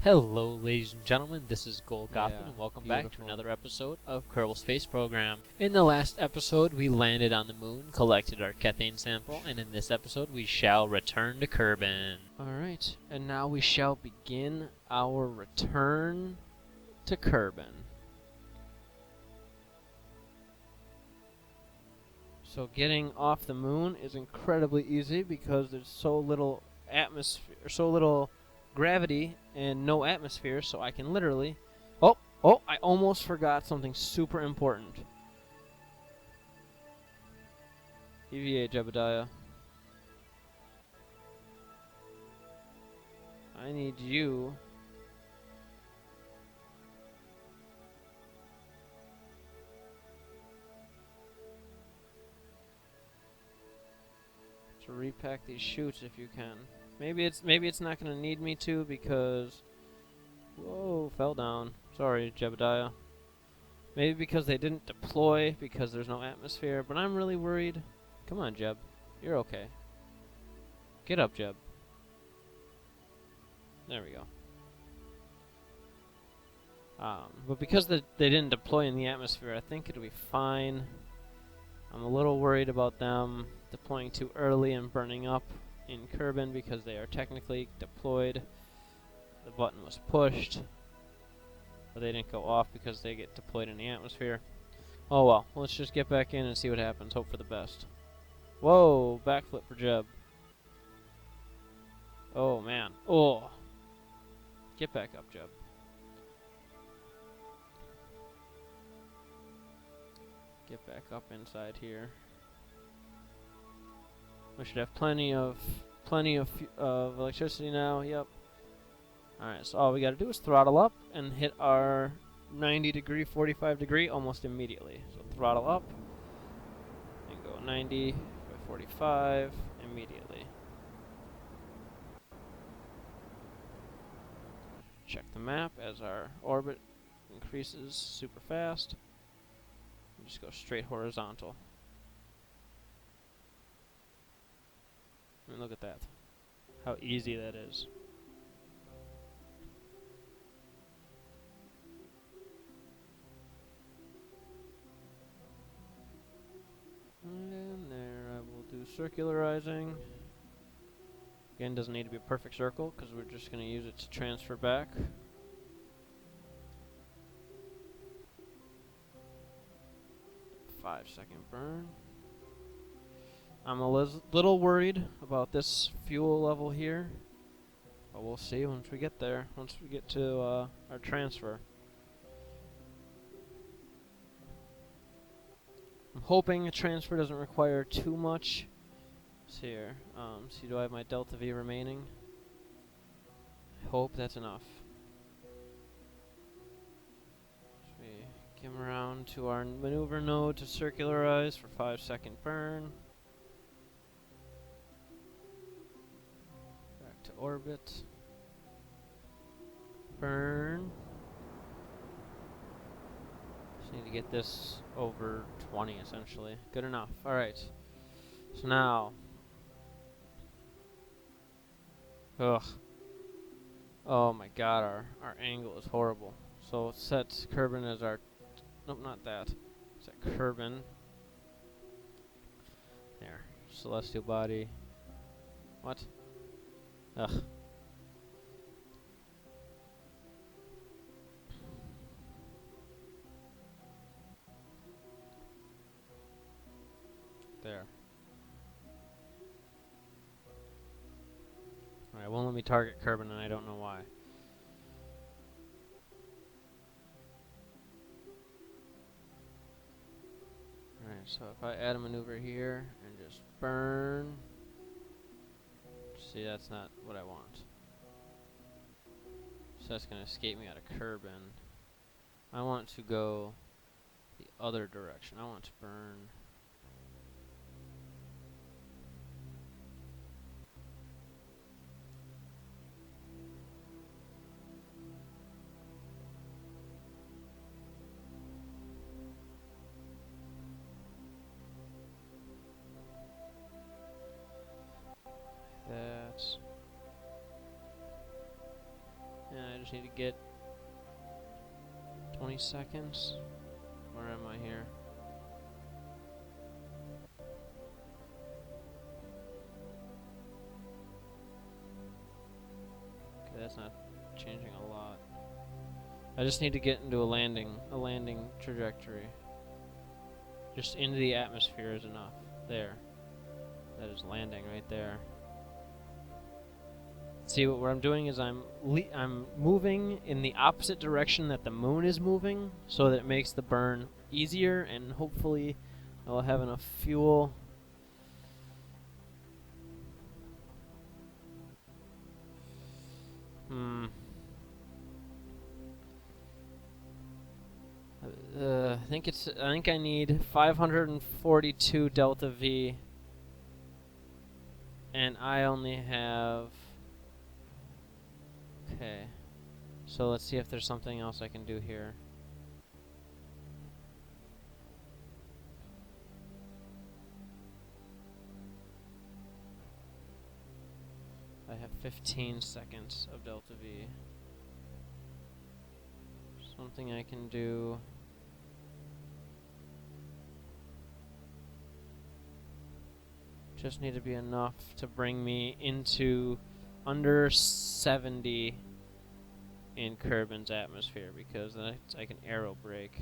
Hello, ladies and gentlemen, this is Gold Gotham, Yeah, and welcome back to beautiful. another episode of Kerbal Space Program. In the last episode, we landed on the moon, collected our Kethane sample, and in this episode, we shall return to Kerbin. Alright, and now we shall begin our return to Kerbin. So getting off the moon is incredibly easy because there's so little atmosphere, so little gravity and no atmosphere, so I can literally... Oh, I almost forgot something super important. EVA, Jebediah. I need you to repack these chutes if you can. Maybe it's not gonna need me to because whoa, fell down. Sorry, Jebediah. Maybe because they didn't deploy because there's no atmosphere, but I'm really worried. Come on, Jeb. You're okay. Get up, Jeb. There we go. But because they didn't deploy in the atmosphere, I think it'll be fine. I'm a little worried about them deploying too early and burning up in Kerbin because they are technically deployed. The button was pushed, but they didn't go off because they get deployed in the atmosphere. Oh well, let's just get back in and see what happens. Hope for the best. Whoa, backflip for Jeb. Oh man. Oh. Get back up, Jeb. Get back up inside here. We should have plenty of electricity now. Yep. Alright, so all we gotta do is throttle up and hit our 90 degree, 45 degree almost immediately. So throttle up and go 90 by 45 immediately. Check the map as our orbit increases super fast. And just go straight horizontal. I mean, look at that. How easy that is. And there, I will do circularizing. Again, doesn't need to be a perfect circle because we're just going to use it to transfer back. Five-second burn. I'm a little worried about this fuel level here, but we'll see once we get there. Once we get to our transfer. I'm hoping a transfer doesn't require too much. See here. See, do I have my Delta V remaining? I hope that's enough. So we come around to our maneuver node to circularize for 5-second burn. Back to orbit. Burn. Just need to get this over 20 essentially. Good enough. Alright. So now. Ugh. Oh my god, our angle is horrible. So let's set Kerbin as our... Nope, not that. Set Kerbin. There. Celestial body. What? Ugh. There. Alright, won't let me target Kerbin and I don't know why. Alright, so if I add a maneuver here and just burn. See, that's not what I want. So that's going to escape me out of Kerbin. I want to go the other direction. I want to burn. That. And I just need to get 20 seconds. Where am I here? Okay, that's not changing a lot. I just need to get into a landing trajectory. Just into the atmosphere is enough. There. That is landing right there. See, what I'm doing is I'm moving in the opposite direction that the moon is moving, so that it makes the burn easier, and hopefully I'll have enough fuel. I think I need 542 delta V, and I only have. Okay, so let's see if there's something else I can do here. I have 15 seconds of delta V. Something I can do. Just need to be enough to bring me into under 70 in Kerbin's atmosphere, because then I can aero brake.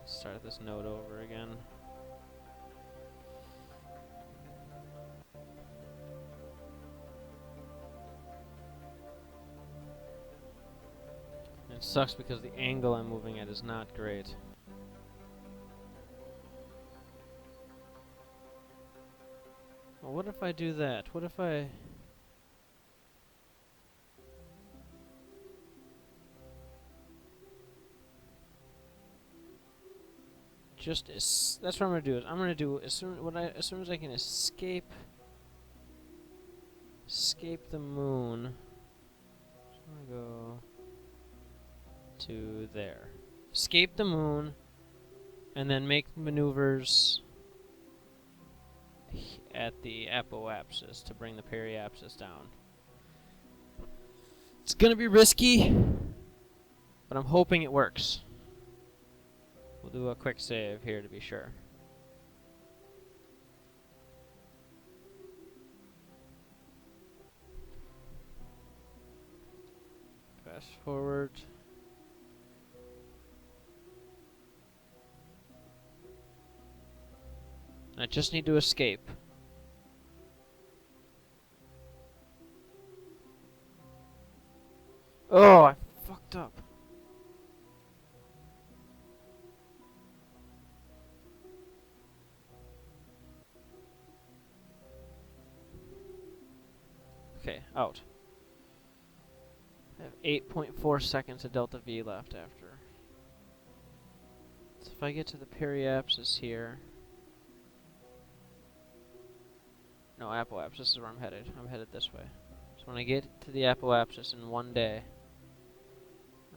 Start this node over again. It sucks because the angle I'm moving at is not great. Well, what if I do that? What if I... that's what I'm gonna do. I'm gonna do as soon as I can escape the moon. I'm gonna go to there. Escape the moon, and then make maneuvers at the apoapsis to bring the periapsis down. It's gonna be risky, but I'm hoping it works. We'll do a quick save here to be sure. Fast forward. I just need to escape. Oh, I fucked up. Okay, out. I have 8.4 seconds of delta V left after. So if I get to the periapsis here... No, apoapsis is where I'm headed. I'm headed this way. So when I get to the apoapsis in one day,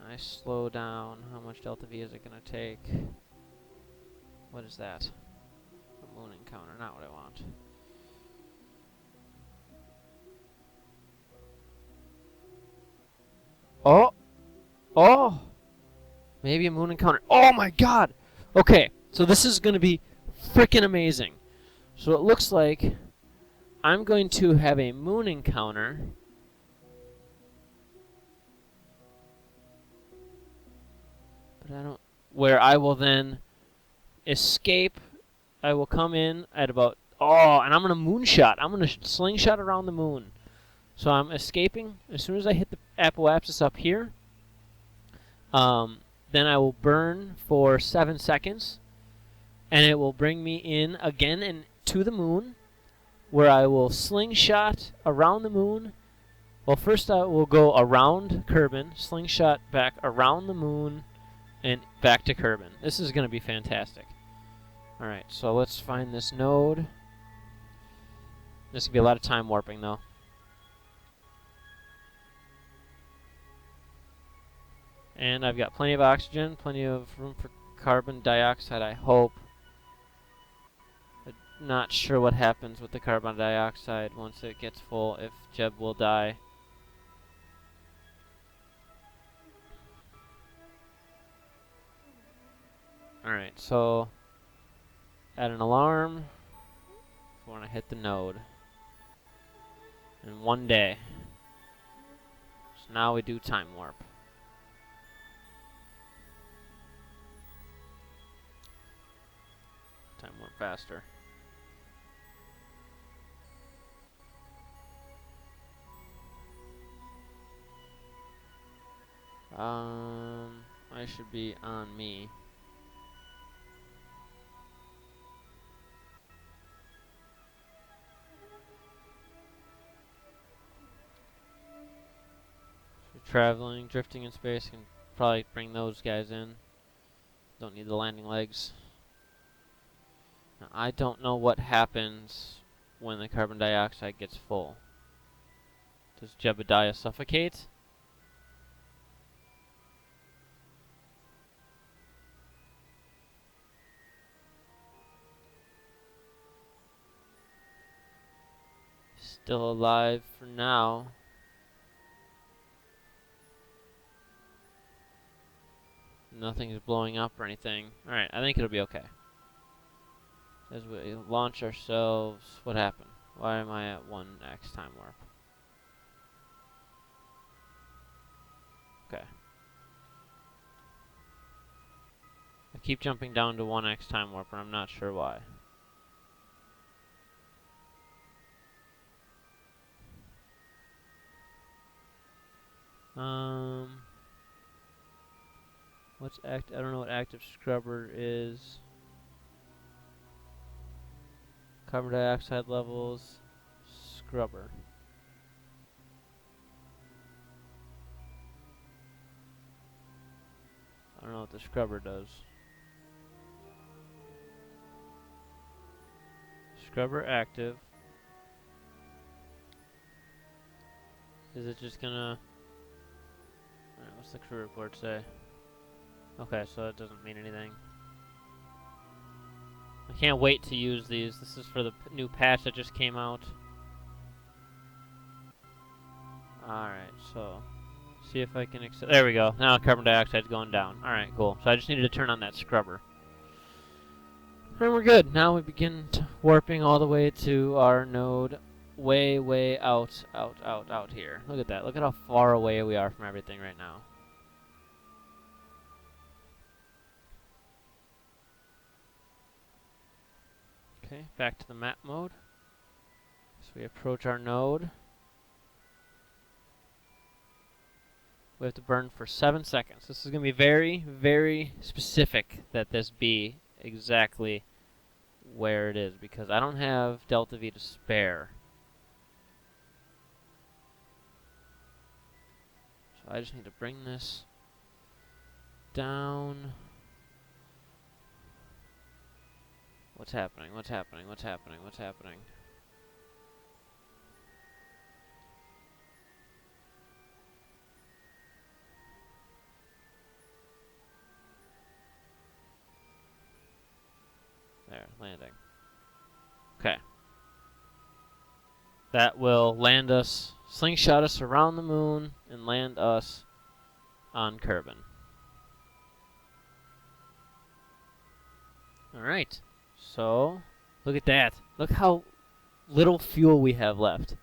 I slow down. How much delta V is it going to take? What is that? A moon encounter, not what I want. Oh! Oh! Maybe a moon encounter. Oh my god! Okay, so this is going to be freaking amazing. So it looks like I'm going to have a moon encounter. But I don't... Where I will then escape. I will come in at about... Oh, and I'm going to moonshot. I'm going to slingshot around the moon. So I'm escaping. As soon as I hit the apoapsis up here, then I will burn for 7 seconds. And it will bring me in again and to the moon, where I will slingshot around the moon. Well, first I will go around Kerbin, slingshot back around the moon, and back to Kerbin. This is going to be fantastic. Alright, so let's find this node. This could be a lot of time warping, though. And I've got plenty of oxygen, plenty of room for carbon dioxide, I hope. I'm not sure what happens with the carbon dioxide once it gets full, if Jeb will die. Alright, so add an alarm for when I hit the node. In 1 day. So now we do time warp. Time warp faster. I should be on me. So traveling, drifting in space can probably bring those guys in. Don't need the landing legs. Now, I don't know what happens when the carbon dioxide gets full. Does Jebediah suffocate? Still alive for now. Nothing is blowing up or anything. Alright, I think it'll be okay. As we launch ourselves, what happened? Why am I at 1x time warp? Okay. I keep jumping down to 1x time warp, and I'm not sure why. What's I don't know what active scrubber is. Carbon dioxide levels, scrubber. I don't know what the scrubber does. Scrubber active. Is it just gonna... Alright, what's the crew report say? Okay, so that doesn't mean anything. I can't wait to use these. This is for the new patch that just came out. Alright, so... See if I can... There we go. Now carbon dioxide's going down. Alright, cool. So I just needed to turn on that scrubber. And we're good. Now we begin warping all the way to our node. Way out here. Look at that. Look at how far away we are from everything right now. Okay, back to the map mode. So we approach our node. We have to burn for 7 seconds. This is going to be very specific that this be exactly where it is, because I don't have Delta V to spare. So I just need to bring this down. What's happening? What's happening? What's happening? What's happening? There, landing. Okay. That will land us, slingshot us around the moon, and land us on Kerbin. Alright. So, look at that. Look how little fuel we have left.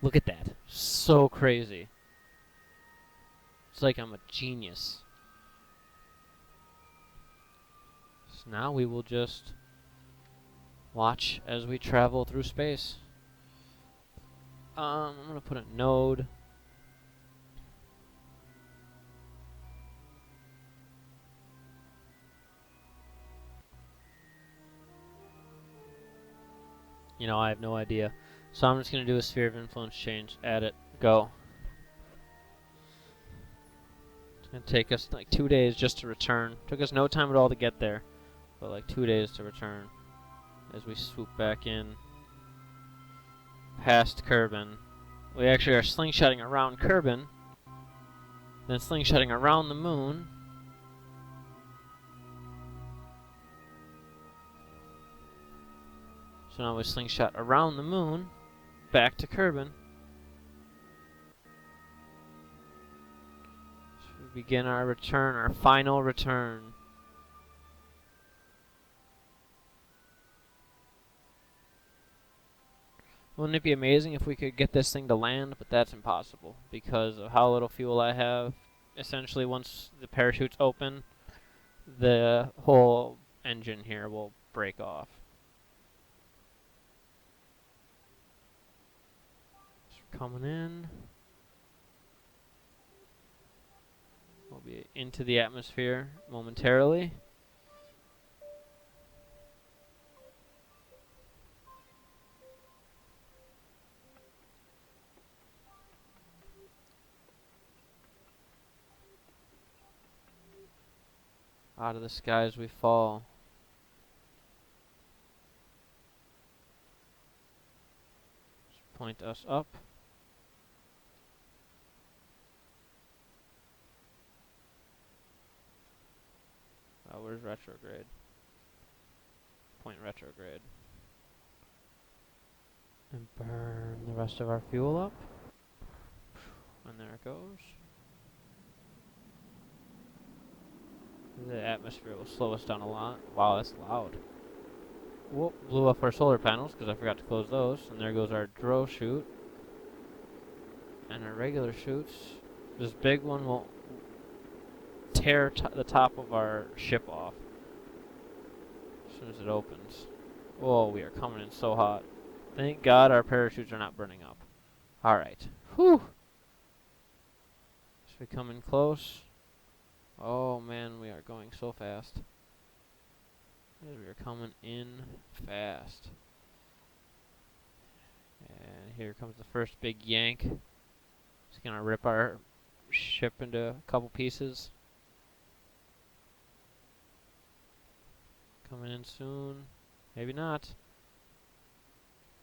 Look at that. So crazy. It's like I'm a genius. So now we will just watch as we travel through space. I'm gonna put a node. You know, I have no idea. So I'm just gonna do a sphere of influence change. Add it. Go. It's gonna take us like 2 days just to return. Took us no time at all to get there, but like 2 days to return. As we swoop back in past Kerbin. We actually are slingshotting around Kerbin. then slingshotting around the moon. So now we slingshot around the moon, back to Kerbin. So we begin our return, our final return. Wouldn't it be amazing if we could get this thing to land? But that's impossible because of how little fuel I have. Essentially, once the parachute's open, the whole engine here will break off. So we're coming in. We'll be into the atmosphere momentarily. Out of the skies we fall. Just point us up. Oh, where's retrograde? Point retrograde. And burn the rest of our fuel up. And there it goes. The atmosphere will slow us down a lot. Wow, that's loud. Whoop, blew up our solar panels because I forgot to close those. And there goes our drow chute. And our regular chutes. This big one will tear the top of our ship off as soon as it opens. Whoa, we are coming in so hot. Thank God our parachutes are not burning up. Alright. Whew! So we come in close. Oh man, we are going so fast. We are coming in fast. And here comes the first big yank. It's gonna rip our ship into a couple pieces. Coming in soon. Maybe not.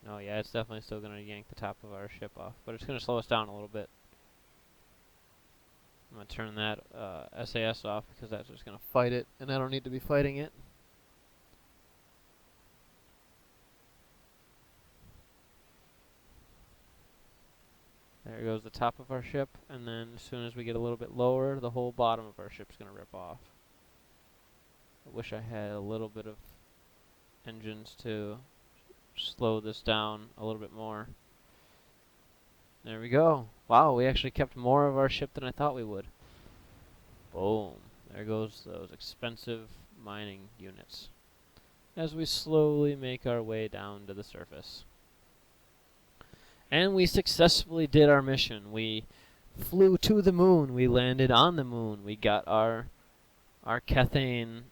No, yeah, it's definitely still gonna yank the top of our ship off. But it's gonna slow us down a little bit. I'm going to turn that SAS off because that's just going to fight it, and I don't need to be fighting it. There goes the top of our ship, and then as soon as we get a little bit lower, the whole bottom of our ship's going to rip off. I wish I had a little bit of engines to slow this down a little bit more. There we go. Wow, we actually kept more of our ship than I thought we would. Boom. There goes those expensive mining units. As we slowly make our way down to the surface. And we successfully did our mission. We flew to the moon. We landed on the moon. We got our Kethane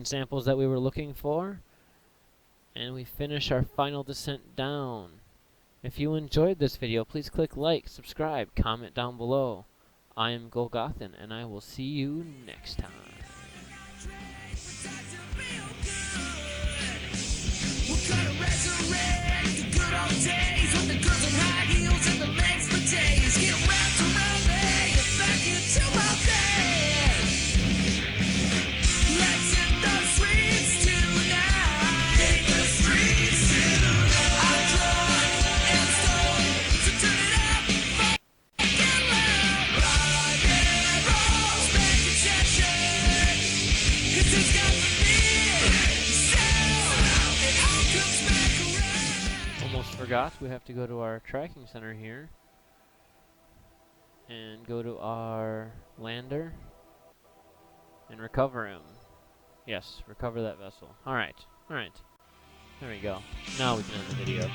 samples that we were looking for. And we finished our final descent down. If you enjoyed this video, please click like, subscribe, comment down below. I am Golgothan, and I will see you next time. We're gonna resurrect the good old days when the girls in high heels and the legs for days. Get wrapped around me, get back into my bed. Let's hit the streets tonight. Hit the streets tonight. I'm drunk and stoned, so turn it up fucking loud. Rock and roll, pay attention, 'cause it's got the beat. It all comes back around. Almost forgot, we have to go to our tracking center here and go to our lander and recover him. Yes, recover that vessel. Alright, alright. There we go. Now we can end the video.